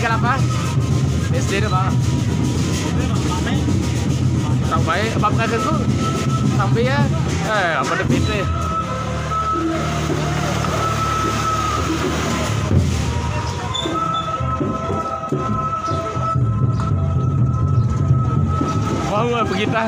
kan apa? SD nih Pak. Tak baik, apa kaget tuh? Sampai ya, apa ada pintu ya? Wow, begitu.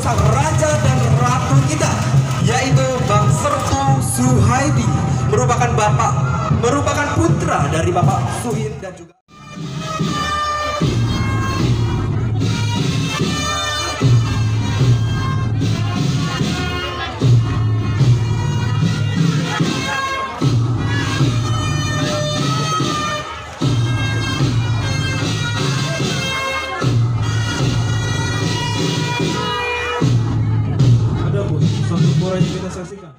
sang raja dan ratu kita, yaitu Bang Sertu Suhaidi, merupakan putra dari Bapak Suhin dan juga yang kita saksikan.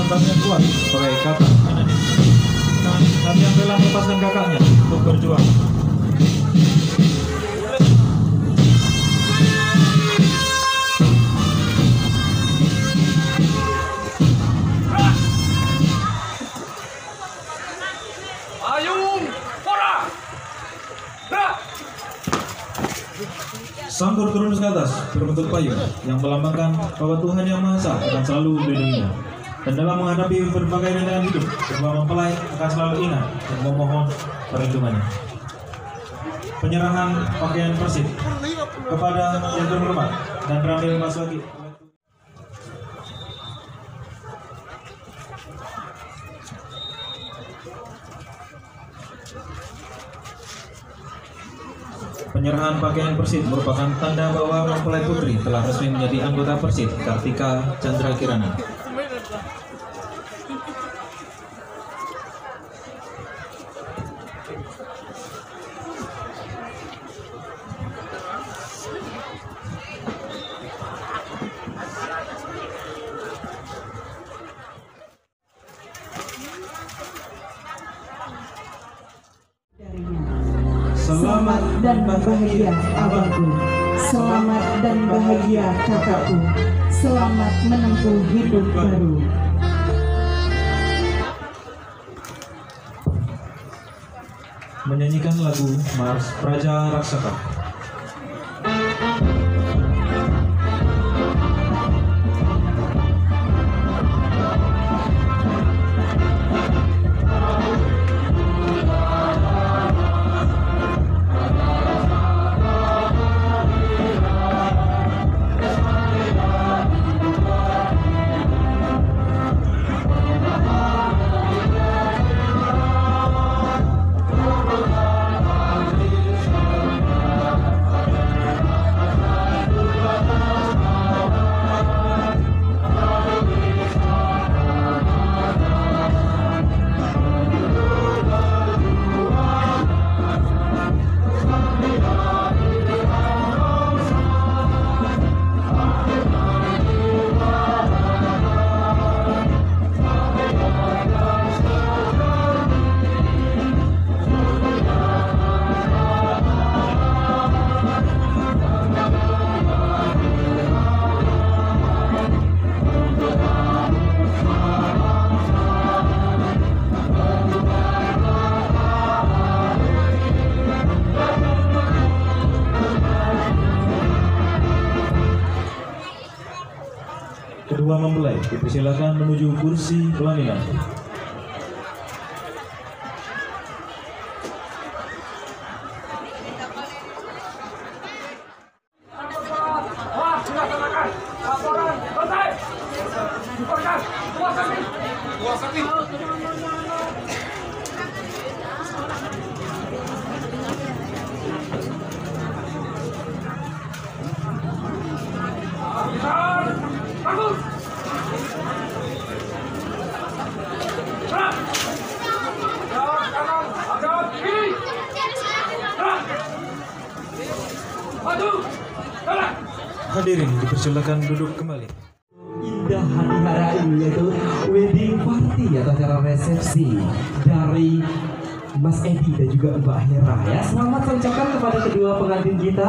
mental yang kuat sebagai kakak dan yang rela melepaskan kakaknya untuk berjuang. Sambur turun ke atas berbentuk payung yang melambangkan bahwa Tuhan Yang Maha Esa akan selalu melindunginya. Dan dalam menghadapi berbagai rintangan hidup, kedua mempelai akan selalu ingat dan memohon perlindungannya. Penyerahan pakaian persib kepada yang terhormat dan Ramil Maswagi. Penyerahan pakaian Persib merupakan tanda bahwa mempelai putri telah resmi menjadi anggota Persib, Kartika Chandra Kirana. Selamat dan bahagia abangku, selamat dan bahagia kakakku, selamat menempuh hidup baru. Menyanyikan lagu Mars Praja Raksasa. Kedua mempelai dipersilakan menuju kursi pelaminan. Hadirin dipersilakan duduk kembali. Indah hari-hara ini yaitu wedding party atau acara resepsi dari Mas Edi dan juga Mbak Hera ya. Selamat saya ucapkan kepada kedua pengantin kita,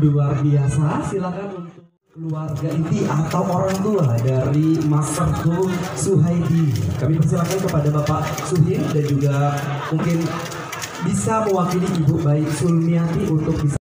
luar biasa. Silakan untuk keluarga inti atau orang tua dari Mas Sertu Suhaidi. Kami persilakan kepada Bapak Suhir dan juga mungkin bisa mewakili Ibu Baik Sulmiati untuk bisa